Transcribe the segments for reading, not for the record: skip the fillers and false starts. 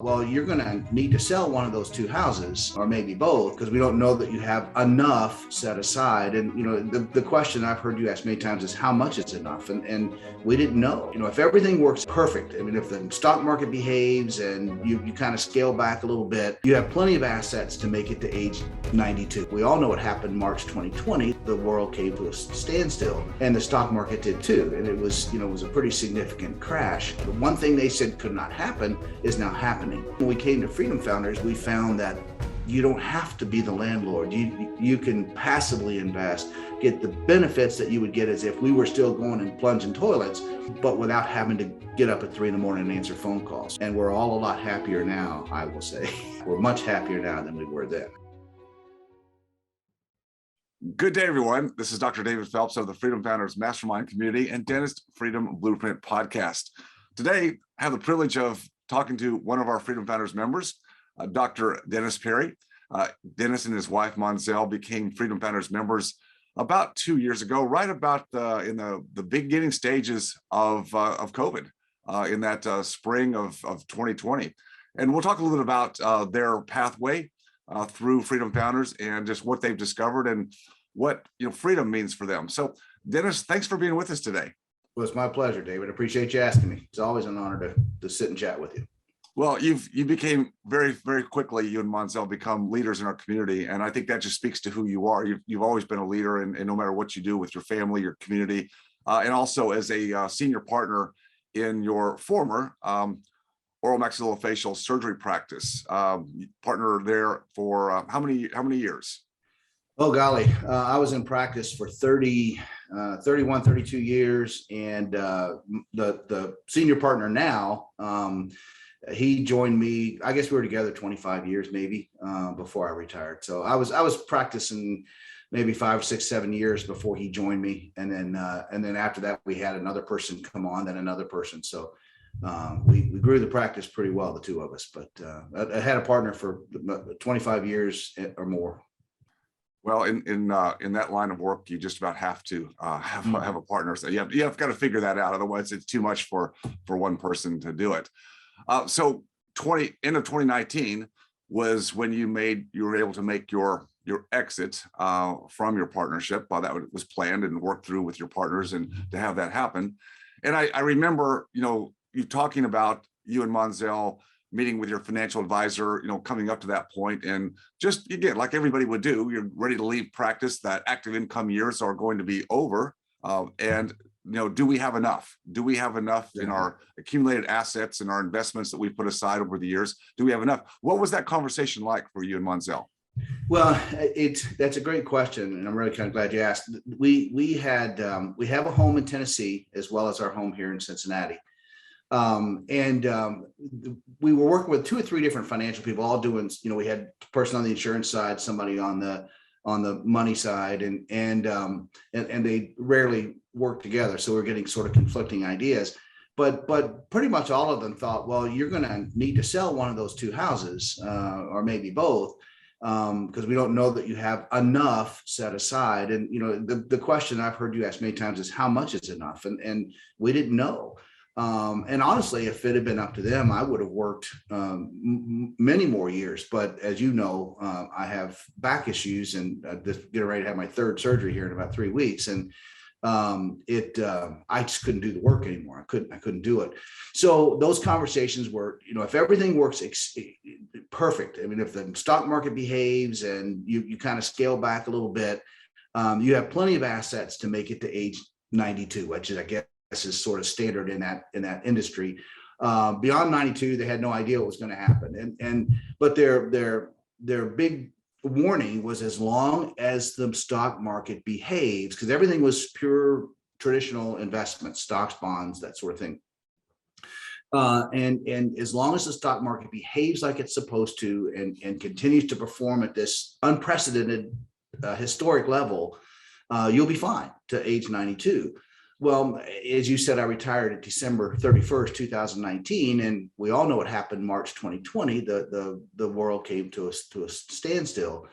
Well, you're going to need to sell one of those two houses, or maybe both, because we don't know that you have enough set aside. And, the question I've heard you ask many times is how much is enough? And we didn't know. If everything works perfect, if the stock market behaves and you kind of scale back a little bit, you have plenty of assets to make it to age 92. We all know what happened March 2020. The world came to a standstill and the stock market did too. And it was a pretty significant crash. The one thing they said could not happen is now happening. When we came to Freedom Founders, we found that you don't have to be the landlord. You can passively invest, get the benefits that you would get as if we were still going and plunging toilets, but without having to get up at 3 a.m. and answer phone calls. And we're all a lot happier now, I will say. We're much happier now than we were then. Good day, everyone. This is Dr. David Phelps of the Freedom Founders Mastermind Community and Dentist Freedom Blueprint Podcast. Today, I have the privilege of talking to one of our Freedom Founders members, Dr. Dennis Perry. Dennis and his wife, Monzel, became Freedom Founders members about 2 years ago, right about in the beginning stages of COVID, in that spring of 2020. And we'll talk a little bit about their pathway through Freedom Founders and just what they've discovered and what freedom means for them. So, Dennis, thanks for being with us today. Well, it's my pleasure, David. I appreciate you asking me. It's always an honor to sit and chat with you. Well, you became very, very quickly, you and Monzel become leaders in our community. And I think that just speaks to who you are. You've always been a leader, and no matter what you do with your family, your community, and also as a senior partner in your former oral maxillofacial surgery practice. Partner there for how many years? Oh, golly. I was in practice for 31, 32 years. And the senior partner now, he joined me, I guess we were together 25 years, maybe, before I retired. So I was practicing maybe 5, 6, 7 years before he joined me. And then after that, we had another person come on, then another person. So we grew the practice pretty well, the two of us, but I had a partner for 25 years or more. Well, in that line of work, you just about have to have a partner. So you have got to figure that out. Otherwise, it's too much for one person to do it. So end of 2019 was when you were able to make your exit from your partnership. That was planned and worked through with your partners, and to have that happen. And I remember, you talking about you and Monzel meeting with your financial advisor, coming up to that point, and just, again, like everybody would do, you're ready to leave practice. That active income years are going to be over. And, do we have enough? Do we have enough in our accumulated assets and our investments that we put aside over the years? Do we have enough? What was that conversation like for you and Monzel? Well, that's a great question, and I'm really kind of glad you asked. We have a home in Tennessee as well as our home here in Cincinnati. We were working with 2 or 3 different financial people, all doing, we had a person on the insurance side, somebody on the money side, and they rarely work together. So we're getting sort of conflicting ideas, but pretty much all of them thought, well, you're going to need to sell one of those 2 houses, or maybe both, because we don't know that you have enough set aside. And, the question I've heard you ask many times is how much is enough? And we didn't know. And honestly, if it had been up to them, I would have worked many more years. But as you know, I have back issues, and just getting ready to have my 3rd surgery here in about 3 weeks. And I just couldn't do the work anymore. I couldn't do it. So those conversations were, if everything works perfect, if the stock market behaves and you kind of scale back a little bit, you have plenty of assets to make it to age 92, which is, I guess, is sort of standard in that industry. Beyond 92, they had no idea what was going to happen. But their big warning was, as long as the stock market behaves, because everything was pure traditional investments, stocks, bonds, that sort of thing. And as long as the stock market behaves like it's supposed to and continues to perform at this unprecedented historic level, you'll be fine to age 92. Well, as you said, I retired at December 31st, 2019, and we all know what happened March 2020. The world came to a standstill,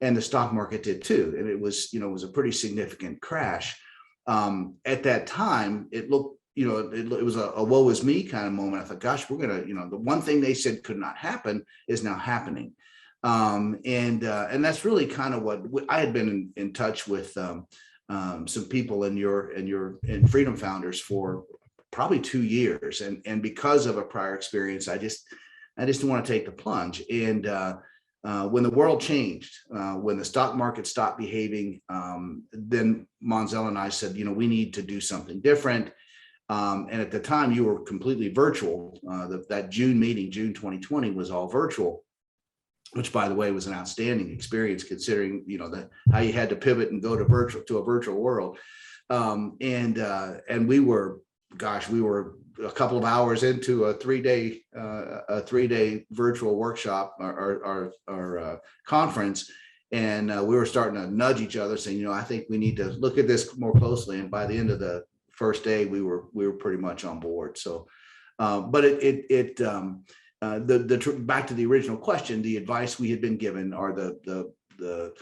and the stock market did too. And it was a pretty significant crash. At that time, it looked it was a woe is me kind of moment. I thought, gosh, we're going to, the one thing they said could not happen is now happening. And that's really kind of what I had been in touch with some people in Freedom Founders for probably 2 years. And because of a prior experience, I just didn't want to take the plunge. And when the world changed, when the stock market stopped behaving, then Monzel and I said, we need to do something different. And at the time, you were completely virtual. That June meeting, June 2020, was all virtual, which, by the way, was an outstanding experience considering how you had to pivot and go to a virtual world. And we were a couple of hours into a 3-day virtual workshop or conference, and we were starting to nudge each other, saying, I think we need to look at this more closely. And by the end of the first day, we were pretty much on board. So, but back to the original question, the advice we had been given, or the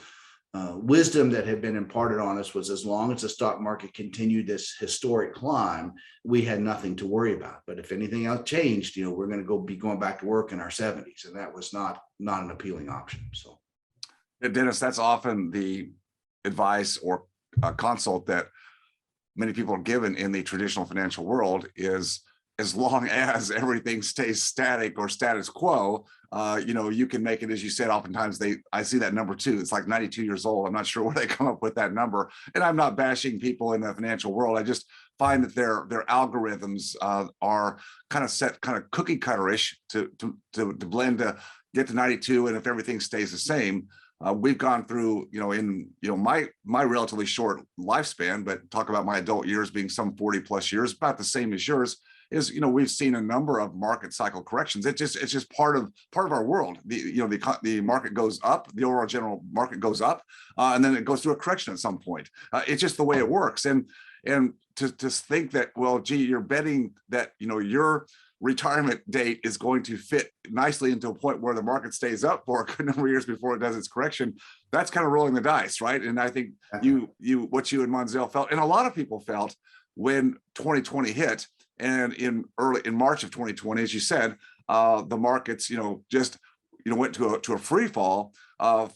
wisdom that had been imparted on us, was as long as the stock market continued this historic climb, we had nothing to worry about. But if anything else changed, we're going to be going back to work in our 70s, and that was not an appealing option. So, Dennis, that's often the advice or consult that many people are given in the traditional financial world, is as long as everything stays static or status quo, you can make it. As you said, oftentimes I see that number too. It's like 92 years old. I'm not sure where they come up with that number. And I'm not bashing people in the financial world. I just find that their algorithms are kind of set, kind of cookie cutter-ish to blend to get to 92. And if everything stays the same, we've gone through, in my relatively short lifespan, but talk about my adult years being some 40 plus years, about the same as yours, is we've seen a number of market cycle corrections. It's just part of our world. The market goes up, the overall general market goes up, and then it goes through a correction at some point. It's just the way it works. And to think that, well, gee, you're betting that your retirement date is going to fit nicely into a point where the market stays up for a good number of years before it does its correction, that's kind of rolling the dice, right? And I think what you and Monzel felt, and a lot of people felt when 2020 hit, and in March of 2020, as you said, the markets just went to a free fall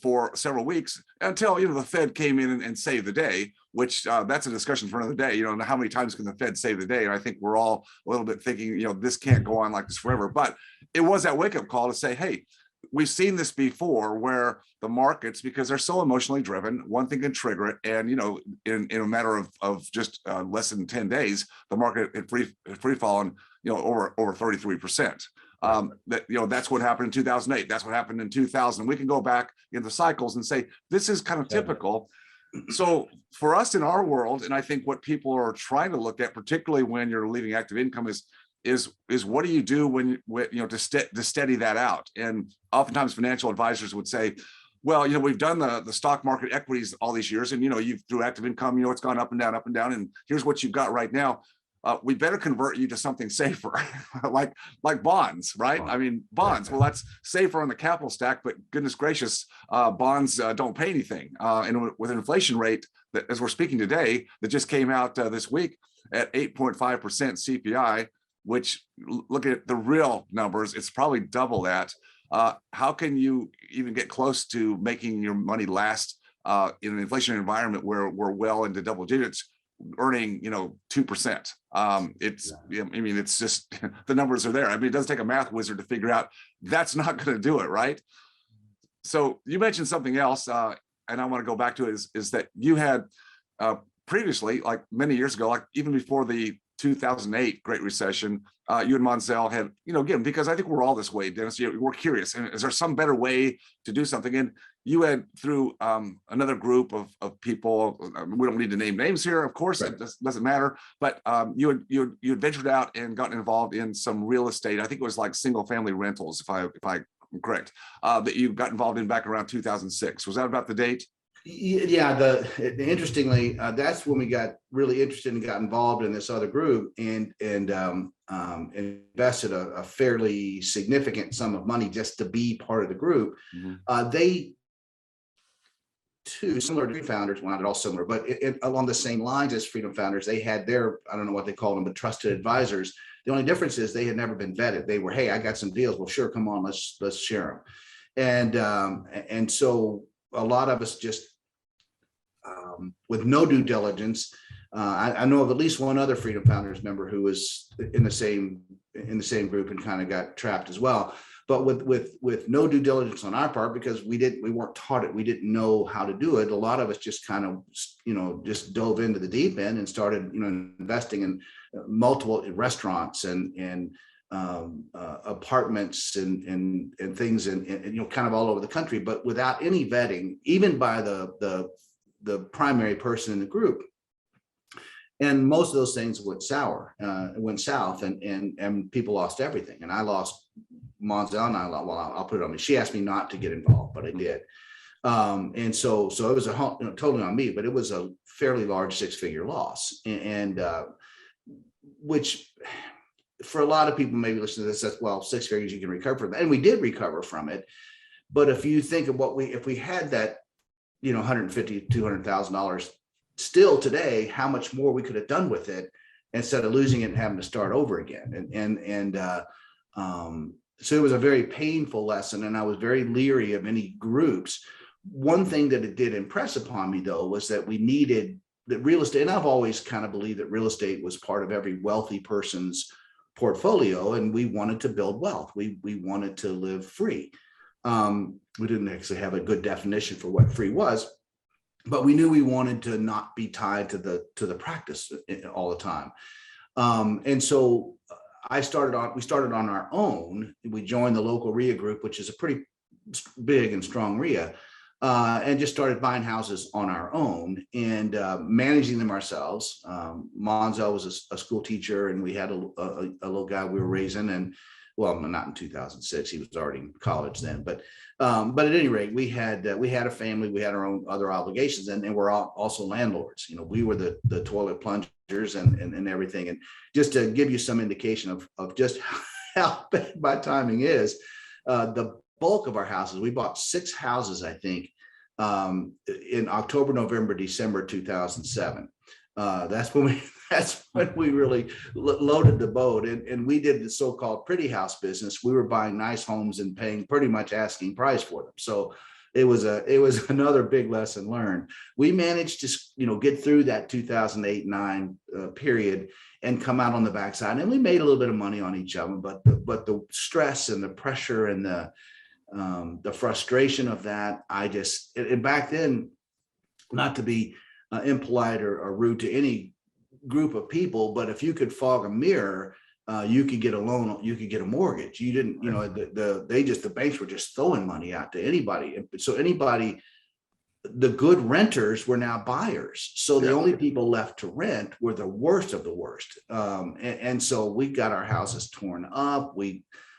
for several weeks until the Fed came in and saved the day, which that's a discussion for another day. How many times can the Fed save the day? And I think we're all a little bit thinking, this can't go on like this forever. But it was that wake-up call to say, hey, we've seen this before, where the markets, because they're so emotionally driven, one thing can trigger it. And, in a matter of just less than 10 days, the market had free fallen, over 33%. That's what happened in 2008. That's what happened in 2000. We can go back in the cycles and say, this is kind of typical. So for us in our world, and I think what people are trying to look at, particularly when you're leaving active income, is what do you do when to steady that out? And oftentimes financial advisors would say, well, we've done the stock market equities all these years, and you've through active income, it's gone up and down, and here's what you've got right now. We better convert you to something safer, like bonds, right? I mean, bonds. Well, that's safer on the capital stack, but goodness gracious, bonds don't pay anything. And with an inflation rate that, as we're speaking today, that just came out this week at 8.5% CPI, which, look at the real numbers, it's probably double that. How can you even get close to making your money last in an inflationary environment where we're well into double digits, earning 2%? It's just the numbers are there. I mean, it doesn't take a math wizard to figure out that's not going to do it, right? So you mentioned something else, and I want to go back to it, is that you had previously, like many years ago, like even before the 2008 Great Recession, you and Monzel had, again, because I think we're all this way, Dennis, we're curious, and is there some better way to do something? And you had, through another group of people, we don't need to name names here, of course, right. It doesn't matter, but you had ventured out and gotten involved in some real estate. I think it was like single family rentals, if I'm correct, that you got involved in back around 2006. Was that about the date? Yeah, interestingly, that's when we got really interested and got involved in this other group and invested a fairly significant sum of money just to be part of the group. Mm-hmm. similar to Founders, well, not at all similar, but along the same lines as Freedom Founders, they had their, I don't know what they call them, but trusted advisors. The only difference is they had never been vetted. They were, hey, I got some deals. Well, sure, come on, let's share them. And so a lot of us just with no due diligence. I know of at least one other Freedom Founders member who was in the same group and kind of got trapped as well. But with no due diligence on our part, because we weren't taught it, we didn't know how to do it. A lot of us just kind of, just dove into the deep end and started, investing in multiple restaurants and apartments and things and kind of all over the country, but without any vetting, even by the primary person in the group. And most of those things went south, and people lost everything. And I lost Monzel, and I'll put it on me. She asked me not to get involved, but I did. And so it was totally on me, but it was a fairly large 6-figure loss, and which for a lot of people maybe listening to this, that's, well, 6 figures you can recover from that, and we did recover from it. But if you think of if we had that, $150,000, $200,000 still today, how much more we could have done with it instead of losing it and having to start over again. So it was a very painful lesson, and I was very leery of any groups. One thing that it did impress upon me, though, was that we needed that real estate, and I've always kind of believed that real estate was part of every wealthy person's portfolio, and we wanted to build wealth. We wanted to live free. We didn't actually have a good definition for what free was, but we knew we wanted to not be tied to the practice all the time. And so we started on our own. We joined the local RIA group, which is a pretty big and strong RIA, and just started buying houses on our own and managing them ourselves. Monzo was a school teacher, and we had a little guy we were raising, and well, not in 2006, he was already in college then, but at any rate, we had a family, we had our own other obligations, and we're also landlords. We were the toilet plungers and everything. And just to give you some indication of just how bad my timing is, the bulk of our houses, we bought 6 houses, I think, in October, November, December 2007. That's when we really loaded the boat, and we did the so-called pretty house business. We were buying nice homes and paying pretty much asking price for them. So it was another big lesson learned. We managed to get through that 2008-9 period and come out on the backside, and we made a little bit of money on each of them. But the stress and the pressure and the frustration of that, and back then, not to be impolite or rude to any group of people, but if you could fog a mirror, you could get a loan, you could get a mortgage. You didn't, the banks were just throwing money out to anybody. So the good renters were now buyers. So the only people left to rent were the worst of the worst. And so we got our houses torn up.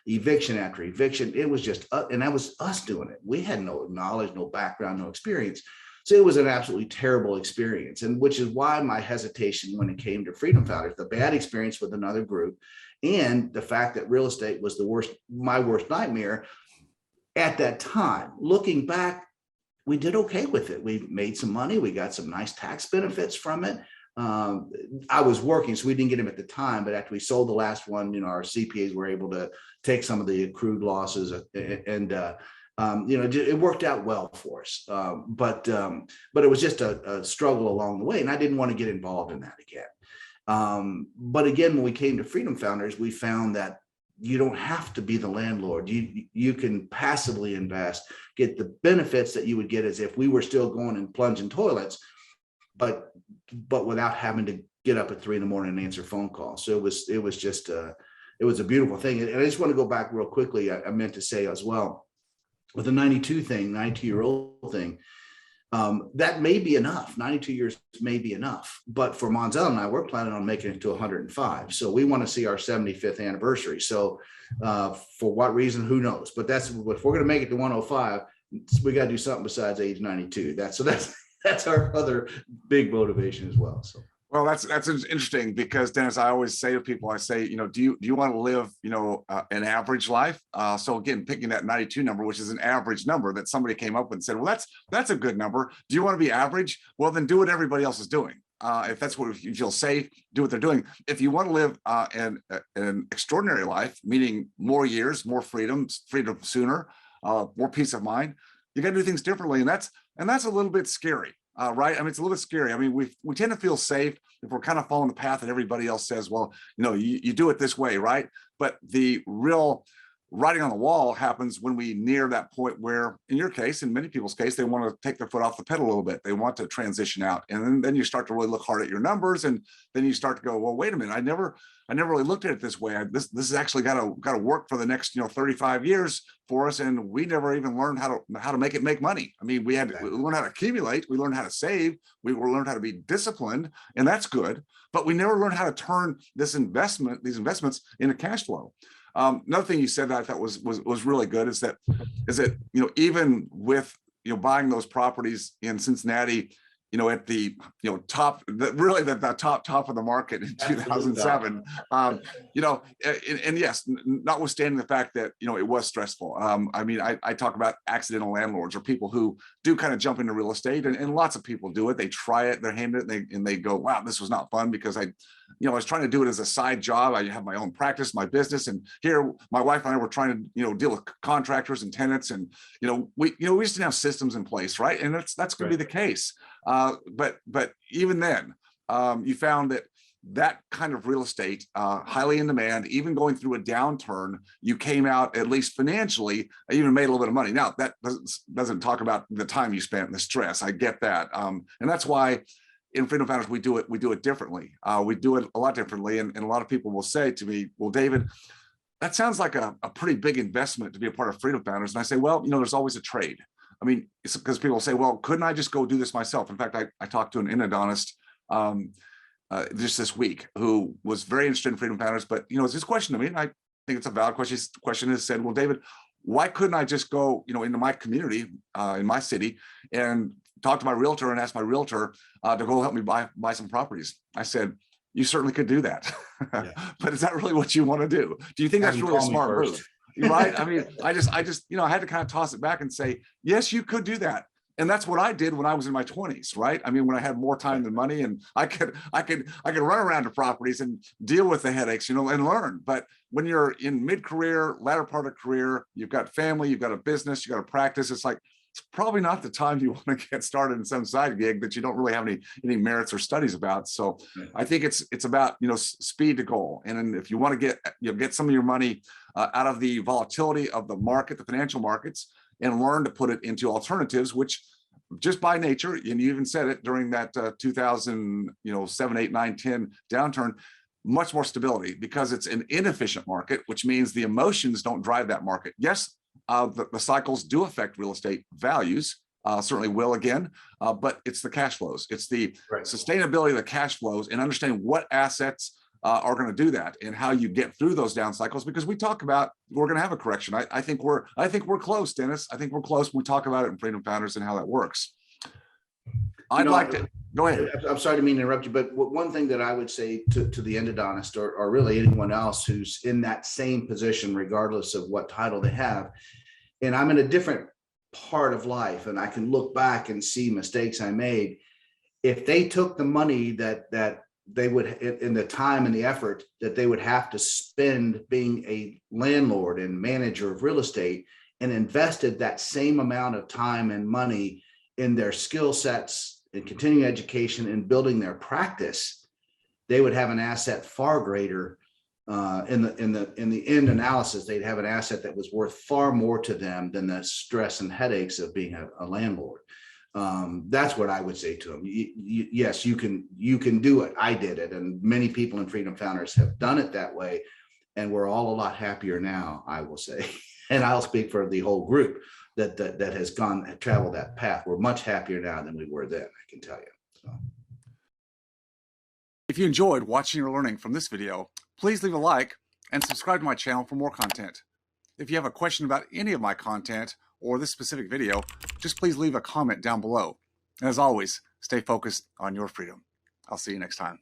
Eviction after eviction. It was just, and that was us doing it. We had no knowledge, no background, no experience. So it was an absolutely terrible experience, and which is why my hesitation when it came to Freedom Founders, the bad experience with another group, and the fact that real estate was my worst nightmare at that time. Looking back, we did okay with it. We made some money. We got some nice tax benefits from it. I was working, so we didn't get them at the time, but after we sold the last one, our CPAs were able to take some of the accrued losses, and it worked out well for us. But it was just a struggle along the way, and I didn't want to get involved in that again. But again, when we came to Freedom Founders, we found that you don't have to be the landlord. You can passively invest, get the benefits that you would get as if we were still going and plunging toilets, but without having to get up at 3 a.m. and answer phone calls. So it was just it was a beautiful thing. And I just want to go back real quickly. I meant to say as well, with the 92-year-old thing, that may be enough. 92 years may be enough. But for Monzel and I, we're planning on making it to 105. So we want to see our 75th anniversary. So for what reason, who knows? But if we're going to make it to 105, we got to do something besides age 92. That's our other big motivation as well. So. Well, that's interesting because, Dennis, I always say to people, I say, do you want to live, an average life? So again, picking that 92 number, which is an average number that somebody came up with and said, well, that's a good number. Do you want to be average? Well, then do what everybody else is doing. If that's what you feel safe, do what they're doing. If you want to live an extraordinary life, meaning more years, more freedom sooner, more peace of mind, you got to do things differently, and that's a little bit scary. Right? I mean, it's a little bit scary. I mean, we tend to feel safe if we're kind of following the path that everybody else says, well, you do it this way, right? But the real writing on the wall happens when we near that point where, in your case, in many people's case, they want to take their foot off the pedal a little bit. They want to transition out. And then you start to really look hard at your numbers. And then you start to go, well, wait a minute, I never really looked at it this way. This has actually got to work for the next 35 years for us, and we never even learned how to make money. I mean, we learned how to accumulate, we learned how to save, we learned how to be disciplined, and that's good. But we never learned how to turn these investments into cash flow. Another thing you said that I thought was really good is that even with buying those properties in Cincinnati, at the top, really the top of the market in 2007, and yes, notwithstanding the fact that it was stressful. I mean, I talk about accidental landlords or people who do kind of jump into real estate, and lots of people do it. They try it, they're handed it, and they go, wow, this was not fun because I was trying to do it as a side job. I have my own practice, my business, and here my wife and I were trying to deal with contractors and tenants, and we just didn't have systems in place, right? And that's going to be the case. But even then, you found that kind of real estate, highly in demand, even going through a downturn, you came out, at least financially, even made a little bit of money. Now, that doesn't talk about the time you spent and the stress. I get that. And that's why in Freedom Founders, we do it differently. We do it a lot differently. And a lot of people will say to me, well, David, that sounds like a pretty big investment to be a part of Freedom Founders. And I say, well, there's always a trade. I mean, it's because people say, well, couldn't I just go do this myself? In fact, I talked to an endodontist just this week who was very interested in Freedom Founders, but it's his question to me, and I think it's a valid question. His question is said, well, David, why couldn't I just go, into my community, in my city, and talk to my realtor and ask my realtor to go help me buy some properties? I said, you certainly could do that, yeah. But is that really what you want to do? Do you think that's really a smart move? Right? I mean, I just, I had to kind of toss it back and say, yes, you could do that. And that's what I did when I was in my 20s, right? I mean, when I had more time than money, and I could run around to properties and deal with the headaches, and learn. But when you're in mid-career, latter part of career, you've got family, you've got a business, you got a practice. It's probably not the time you want to get started in some side gig that you don't really have any merits or studies about. So I think it's about speed to goal. And if you want to get some of your money out of the volatility of the market, the financial markets, and learn to put it into alternatives, which just by nature, and you even said it during that 2007, 8, 9, 10 downturn, much more stability because it's an inefficient market, which means the emotions don't drive that market. Yes, the cycles do affect real estate values, certainly will again, but it's the cash flows. It's the sustainability of the cash flows and understanding what assets are going to do that and how you get through those down cycles, because we talk about we're going to have a correction. I think we're close, Dennis. I think we're close when we talk about it in Freedom Founders and how that works. I'd like to go ahead. I'm sorry to mean to interrupt you, but one thing that I would say to the endodontist or really anyone else who's in that same position, regardless of what title they have, and I'm in a different part of life and I can look back and see mistakes I made. If they took the money that they would, in the time and the effort that they would have to spend being a landlord and manager of real estate, and invested that same amount of time and money in their skill sets and continuing education and building their practice, they would have an asset far greater. In the end analysis, they'd have an asset that was worth far more to them than the stress and headaches of being a landlord. That's what I would say to them. Yes, you can do it. I did it, and many people in Freedom Founders have done it that way, and we're all a lot happier now, I will say. And I'll speak for the whole group that has traveled that path. We're much happier now than we were then, I can tell you. So. If you enjoyed watching or learning from this video, please leave a like and subscribe to my channel for more content. If you have a question about any of my content or this specific video, just please leave a comment down below. And as always, stay focused on your freedom. I'll see you next time.